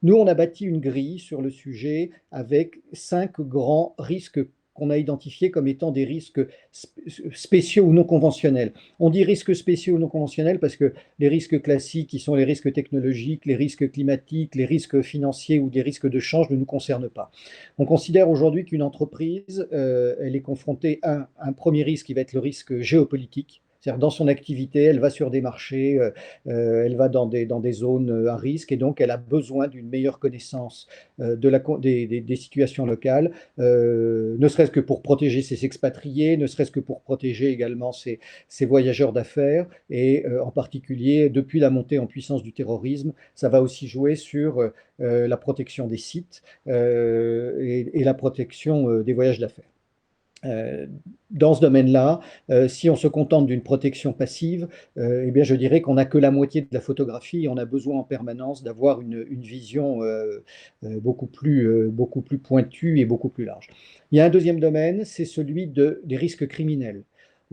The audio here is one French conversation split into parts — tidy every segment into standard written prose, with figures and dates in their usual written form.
Nous, on a bâti une grille sur le sujet avec 5 grands risques qu'on a identifiés comme étant des risques spéciaux ou non conventionnels. On dit risques spéciaux ou non conventionnels parce que les risques classiques, qui sont les risques technologiques, les risques climatiques, les risques financiers ou des risques de change, ne nous concernent pas. On considère aujourd'hui qu'une entreprise, elle est confrontée à un premier risque qui va être le risque géopolitique. C'est-à-dire dans son activité, elle va sur des marchés, elle va dans des zones à risque et donc elle a besoin d'une meilleure connaissance des situations locales, ne serait-ce que pour protéger ses expatriés, ne serait-ce que pour protéger également ses voyageurs d'affaires et en particulier depuis la montée en puissance du terrorisme, ça va aussi jouer sur la protection des sites et la protection des voyages d'affaires. Euh, Dans ce domaine-là, si on se contente d'une protection passive, eh bien, je dirais qu'on n'a que la moitié de la photographie et on a besoin en permanence d'avoir une vision beaucoup plus pointue et beaucoup plus large. Il y a un deuxième domaine, c'est celui des risques criminels.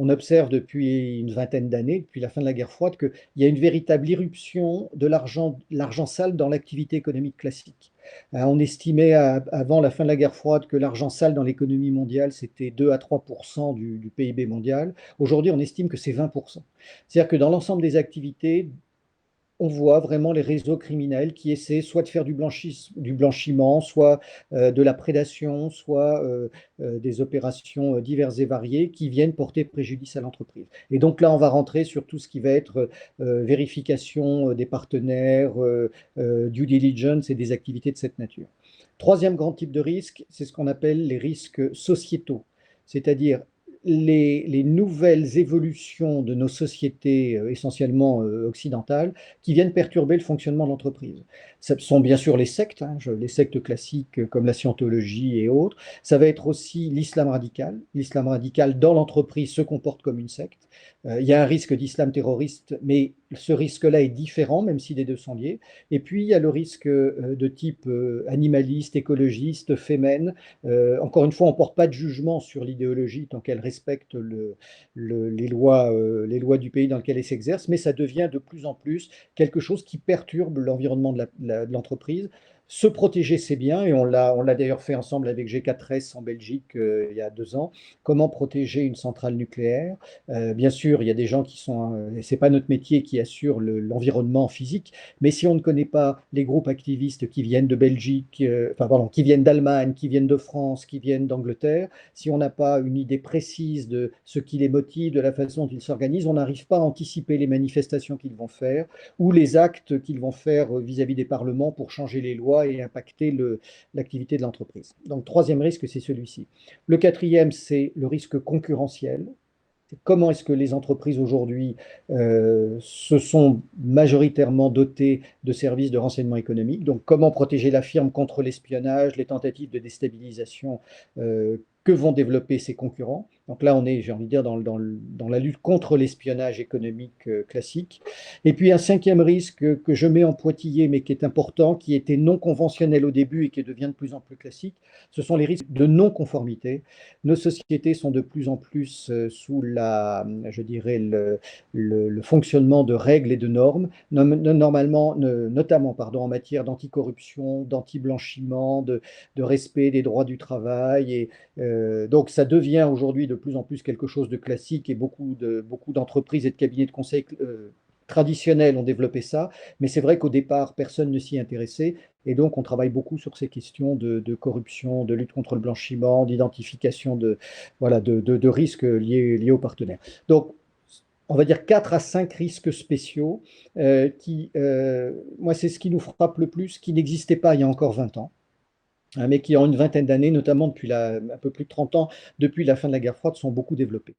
On observe depuis une vingtaine d'années, depuis la fin de la guerre froide, qu'il y a une véritable irruption de l'argent sale dans l'activité économique classique. On estimait avant la fin de la guerre froide que l'argent sale dans l'économie mondiale, c'était 2 à 3% du PIB mondial. Aujourd'hui, on estime que c'est 20%. C'est-à-dire que dans l'ensemble des activités, on voit vraiment les réseaux criminels qui essaient soit de faire du blanchiment, soit de la prédation, soit des opérations diverses et variées qui viennent porter préjudice à l'entreprise. Et donc là, on va rentrer sur tout ce qui va être vérification des partenaires, due diligence et des activités de cette nature. Troisième grand type de risque, c'est ce qu'on appelle les risques sociétaux, c'est-à-dire les nouvelles évolutions de nos sociétés, essentiellement occidentales, qui viennent perturber le fonctionnement de l'entreprise. Ce sont bien sûr les sectes, hein, les sectes classiques comme la scientologie et autres. Ça va être aussi l'islam radical. L'islam radical dans l'entreprise se comporte comme une secte. Il y a un risque d'islam terroriste, mais ce risque-là est différent, même si les deux sont liés. Et puis, il y a le risque de type animaliste, écologiste, fémène. Encore une fois, on ne porte pas de jugement sur l'idéologie tant qu'elle respecte les lois du pays dans lequel elle s'exerce, mais ça devient de plus en plus quelque chose qui perturbe l'environnement de l'entreprise. Se protéger, c'est bien, et on l'a d'ailleurs fait ensemble avec G4S en Belgique il y a 2 ans. Comment protéger une centrale nucléaire? Bien sûr, il y a des gens qui sont, c'est pas notre métier qui assure l'environnement physique, mais si on ne connaît pas les groupes activistes qui viennent de Belgique, enfin pardon, qui viennent d'Allemagne, qui viennent de France, qui viennent d'Angleterre, si on n'a pas une idée précise de ce qui les motive, de la façon dont ils s'organisent, on n'arrive pas à anticiper les manifestations qu'ils vont faire ou les actes qu'ils vont faire vis-à-vis des parlements pour changer les lois et impacter l'activité de l'entreprise. Donc, troisième risque, c'est celui-ci. Le quatrième, c'est le risque concurrentiel. Comment est-ce que les entreprises aujourd'hui se sont majoritairement dotées de services de renseignement économique? Donc, comment protéger la firme contre l'espionnage, les tentatives de déstabilisation que vont développer ses concurrents? Donc là, on est, j'ai envie de dire, dans la lutte contre l'espionnage économique classique. Et puis, un cinquième risque que je mets en pointillé, mais qui est important, qui était non conventionnel au début et qui devient de plus en plus classique, ce sont les risques de non-conformité. Nos sociétés sont de plus en plus sous je dirais, le fonctionnement de règles et de normes, notamment en matière d'anticorruption, d'anti-blanchiment, de respect des droits du travail. Et donc, ça devient aujourd'hui de plus en plus quelque chose de classique et beaucoup d'entreprises et de cabinets de conseil traditionnels ont développé ça, mais c'est vrai qu'au départ, personne ne s'y intéressait, et donc on travaille beaucoup sur ces questions de corruption, de lutte contre le blanchiment, d'identification voilà, de risques liés aux partenaires. Donc, on va dire 4 à 5 risques spéciaux moi, c'est ce qui nous frappe le plus, qui n'existait pas il y a encore 20 ans, hein, mais qui en une vingtaine d'années, notamment un peu plus de 30 ans, depuis la fin de la guerre froide, sont beaucoup développés.